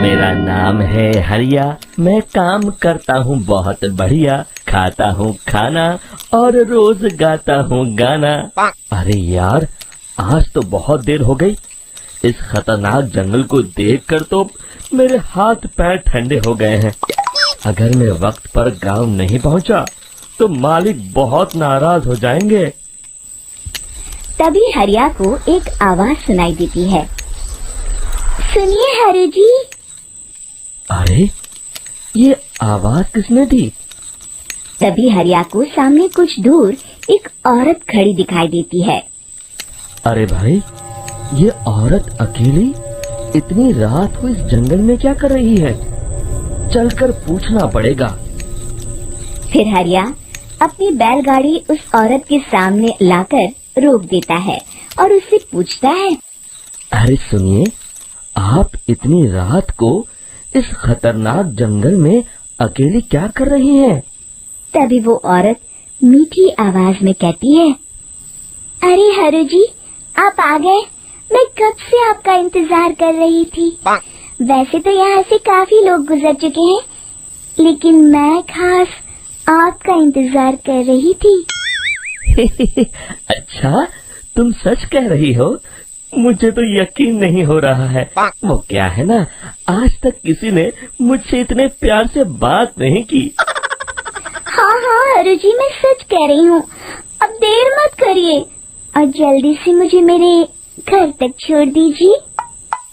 मेरा नाम है हरिया, मैं काम करता हूँ बहुत बढ़िया, खाता हूँ खाना और रोज गाता हूँ गाना। अरे यार, आज तो बहुत देर हो गई। इस खतरनाक जंगल को देखकर तो मेरे हाथ पैर ठंडे हो गए हैं। अगर मैं वक्त पर गांव नहीं पहुंचा तो मालिक बहुत नाराज हो जाएंगे। तभी हरिया को एक आवाज सुनाई देती है। सुनिए हरि जी। अरे, ये आवाज किसने दी? तभी हरिया को सामने कुछ दूर एक औरत खड़ी दिखाई देती है। अरे भाई, ये औरत अकेली इतनी रात को इस जंगल में क्या कर रही है? चलकर पूछना पड़ेगा। फिर हरिया अपनी बैलगाड़ी उस औरत के सामने लाकर रोक देता है और उससे पूछता है। अरे सुनिए, आप इतनी रात को इस खतरनाक जंगल में अकेली क्या कर रही हैं? तभी वो औरत मीठी आवाज में कहती है। अरे हरु जी, आप आ गए। मैं कब से आपका इंतजार कर रही थी। वैसे तो यहाँ से काफी लोग गुजर चुके हैं, लेकिन मैं खास आपका इंतजार कर रही थी। अच्छा, तुम सच कह रही हो? मुझे तो यकीन नहीं हो रहा है। वो क्या है ना, आज तक किसी ने मुझसे इतने प्यार से बात नहीं की। हाँ हरु जी, मैं सच कह रही हूँ। अब देर मत करिए और जल्दी से मुझे मेरे घर तक छोड़ दीजिए।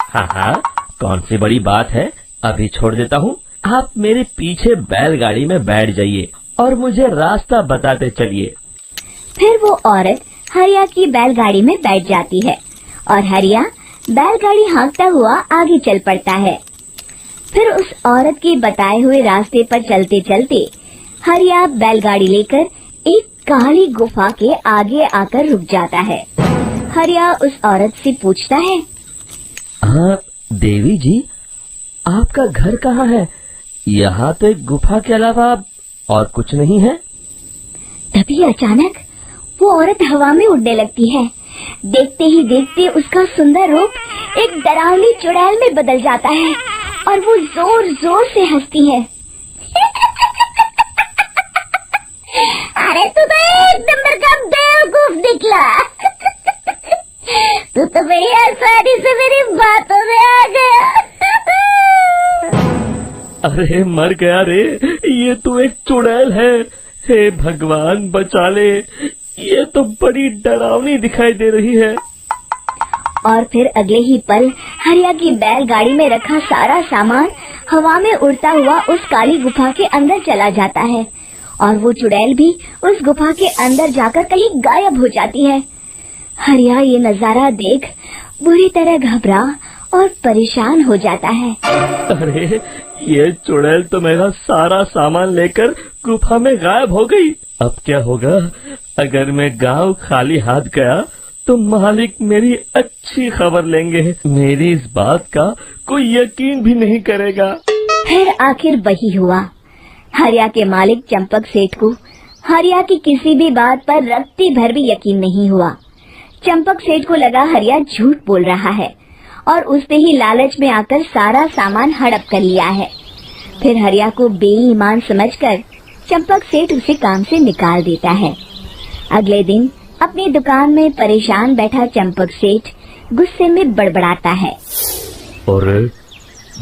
हाँ, कौन सी बड़ी बात है, अभी छोड़ देता हूँ। आप मेरे पीछे बैलगाड़ी में बैठ जाइए और मुझे रास्ता बताते चलिए। फिर वो औरत हरिया की बैलगाड़ी में बैठ जाती है और हरिया बैलगाड़ी हाँकता हुआ आगे चल पड़ता है। फिर उस औरत के बताए हुए रास्ते पर चलते चलते हरिया बैलगाड़ी लेकर एक काली गुफा के आगे आकर रुक जाता है। हरिया उस औरत से पूछता है। देवी जी, आपका घर कहाँ है? यहाँ तो एक गुफा के अलावा और कुछ नहीं है। तभी अचानक वो औरत हवा में उड़ने लगती है। देखते ही देखते उसका सुंदर रूप एक डरावनी चुड़ैल में बदल जाता है और वो जोर जोर से हंसती है। अरे तू तो एक नंबर का बेवकूफ निकला। तू तो बड़ी आसानी से मेरी बातों में आ गया। अरे मर गया रे, ये तो एक चुड़ैल है। हे भगवान बचा ले, ये तो बड़ी डरावनी दिखाई दे रही है। और फिर अगले ही पल हरिया की बैलगाड़ी में रखा सारा सामान हवा में उड़ता हुआ उस काली गुफा के अंदर चला जाता है और वो चुड़ैल भी उस गुफा के अंदर जाकर कहीं गायब हो जाती है। हरिया ये नजारा देख बुरी तरह घबरा और परेशान हो जाता है। अरे, ये चुड़ैल तो मेरा सारा सामान लेकर गुफा में गायब हो गई। अब क्या होगा? अगर मैं गांव खाली हाथ गया तो मालिक मेरी अच्छी खबर लेंगे। मेरी इस बात का कोई यकीन भी नहीं करेगा। फिर आखिर वही हुआ। हरिया के मालिक चंपक सेठ को हरिया की किसी भी बात पर रत्ती भर भी यकीन नहीं हुआ। चंपक सेठ को लगा हरिया झूठ बोल रहा है और उसने ही लालच में आकर सारा सामान हड़प कर लिया है। फिर हरिया को बेईमान समझकर चंपक सेठ उसे काम से निकाल देता है। अगले दिन अपनी दुकान में परेशान बैठा चंपक सेठ गुस्से में बड़बड़ाता है। अरे,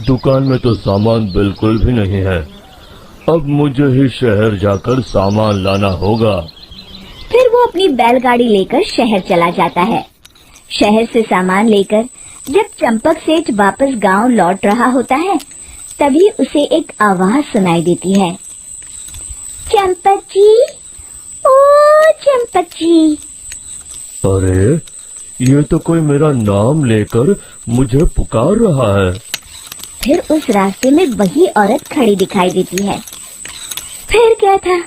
दुकान में तो सामान बिल्कुल भी नहीं है। अब मुझे ही शहर जाकर सामान लाना होगा। फिर वो अपनी बैलगाड़ी लेकर शहर चला जाता है। शहर से सामान लेकर जब चंपक सेठ वापस गांव लौट रहा होता है, तभी उसे एक आवाज सुनाई देती है। चंपक जी, ओ चंपक जी। अरे, ये तो कोई मेरा नाम लेकर मुझे पुकार रहा है। फिर उस रास्ते में वही औरत खड़ी दिखाई देती है। फिर क्या था,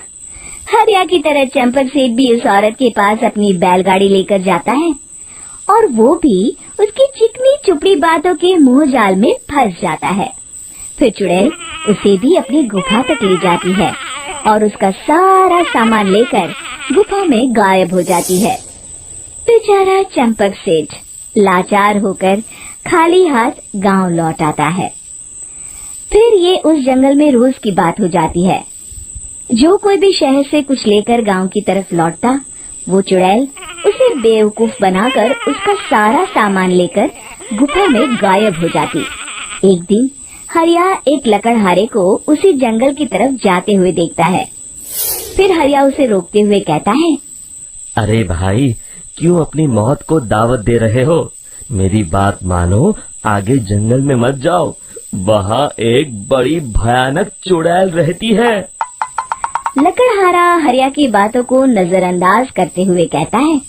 हरिया की तरह चंपक सेठ भी उस औरत के पास अपनी बैलगाड़ी लेकर जाता है और वो भी उसकी चिकनी चुपड़ी बातों के मुंह जाल में फंस जाता है। फिर चुड़ैल उसे भी अपनी गुफा तक ले जाती है और उसका सारा सामान लेकर गुफा में गायब हो जाती है। बेचारा चंपक सेठ लाचार होकर खाली हाथ गांव लौट आता है। फिर ये उस जंगल में रोज की बात हो जाती है। जो कोई भी शहर से कुछ लेकर गांव की तरफ लौटता, वो चुड़ैल उसे बेवकूफ बनाकर उसका सारा सामान लेकर गुफा में गायब हो जाती। एक दिन हरिया एक लकड़हारे को उसी जंगल की तरफ जाते हुए देखता है। फिर हरिया उसे रोकते हुए कहता है, अरे भाई, क्यों अपनी मौत को दावत दे रहे हो? मेरी बात मानो, आगे जंगल में मत जाओ, वहाँ एक बड़ी भयानक चुड़ैल रहती है। लकड़हारा हरिया की बातों को नजरअंदाज करते हुए कहता है,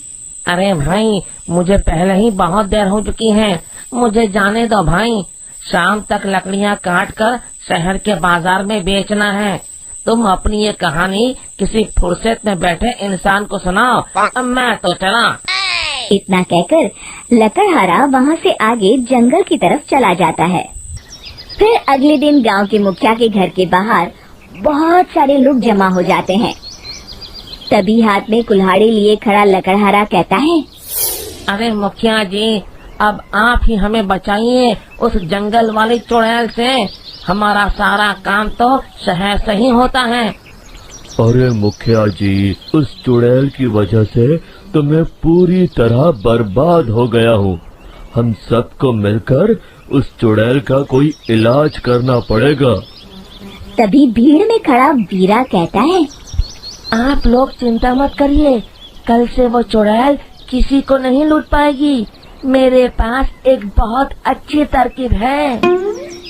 अरे भाई, मुझे पहले ही बहुत देर हो चुकी है, मुझे जाने दो भाई। शाम तक लकड़ियाँ काट कर शहर के बाजार में बेचना है। तुम अपनी ये कहानी किसी फुर्सत में बैठे इंसान को सुनाओ, अब मैं तो चला। इतना कहकर लकड़हारा वहाँ से आगे जंगल की तरफ चला जाता है। फिर अगले दिन गांव के मुखिया के घर के बाहर बहुत सारे लोग जमा हो जाते हैं। तभी हाथ में कुल्हाड़ी लिए खड़ा लकड़हारा कहता है, अरे मुखिया जी, अब आप ही हमें बचाइए उस जंगल वाली चुड़ैल से। हमारा सारा काम तो शहर से ही होता है। अरे मुखिया जी, उस चुड़ैल की वजह से तो मैं पूरी तरह बर्बाद हो गया हूँ। हम सबको मिलकर उस चुड़ैल का कोई इलाज करना पड़ेगा। तभी भीड़ में खड़ा वीरा कहता है, आप लोग चिंता मत करिए, कल से वो चुड़ैल किसी को नहीं लूट पाएगी। मेरे पास एक बहुत अच्छी तरकीब है।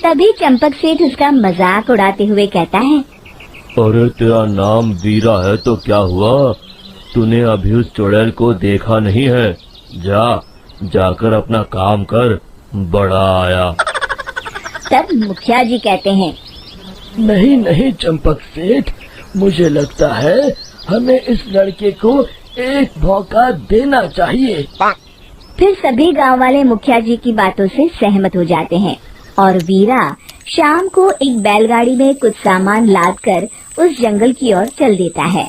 तभी चंपक सेठ उसका मजाक उड़ाते हुए कहता है, अरे तेरा नाम वीरा है तो क्या हुआ? तूने अभी उस चुड़ैल को देखा नहीं है? जाकर अपना काम कर, बड़ा आया। तब मुखिया जी कहते हैं, नहीं नहीं चंपक सेठ, मुझे लगता है हमें इस लड़के को एक मौका देना चाहिए। फिर सभी गांव वाले मुखिया जी की बातों से सहमत हो जाते हैं और वीरा शाम को एक बैलगाड़ी में कुछ सामान लादकर उस जंगल की ओर चल देता है।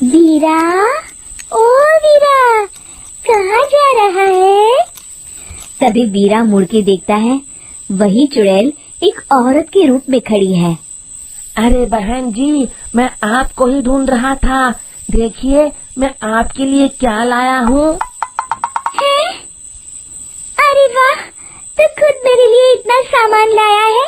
वीरा, ओ वीरा, कहाँ जा रहा है? तभी वीरा मुड़ के देखता है, वही चुड़ैल एक औरत के रूप में खड़ी है। अरे बहन जी, मैं आपको ही ढूंढ रहा था। देखिए, मैं आपके लिए क्या लाया हूँ। अरे वाह, तो खुद मेरे लिए इतना सामान लाया है।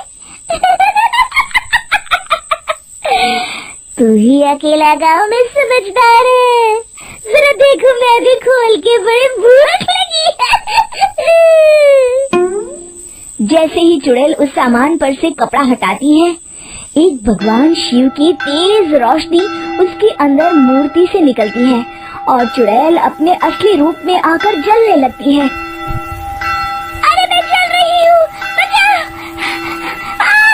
तू ही अकेला गांव में समझदार है। जरा देखो, मैं भी खोल के, बड़ी भूख लगी है। जैसे ही चुड़ैल उस सामान पर से कपड़ा हटाती है, एक भगवान शिव की तेज रोशनी उसके अंदर मूर्ति से निकलती है और चुड़ैल अपने असली रूप में आकर जलने लगती है। अरे मैं जल रही हूँ, बचाओ!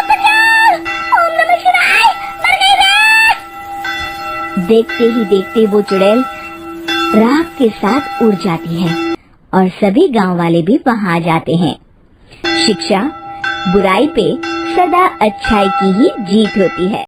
बचाओ! ओम नमः शिवाय, मर गई मैं! देखते ही देखते वो चुड़ैल राख के साथ उड़ जाती है और सभी गांव वाले भी वहां आ जाते हैं। शिक्षा बुराई पे सदा अच्छाई की ही जीत होती है।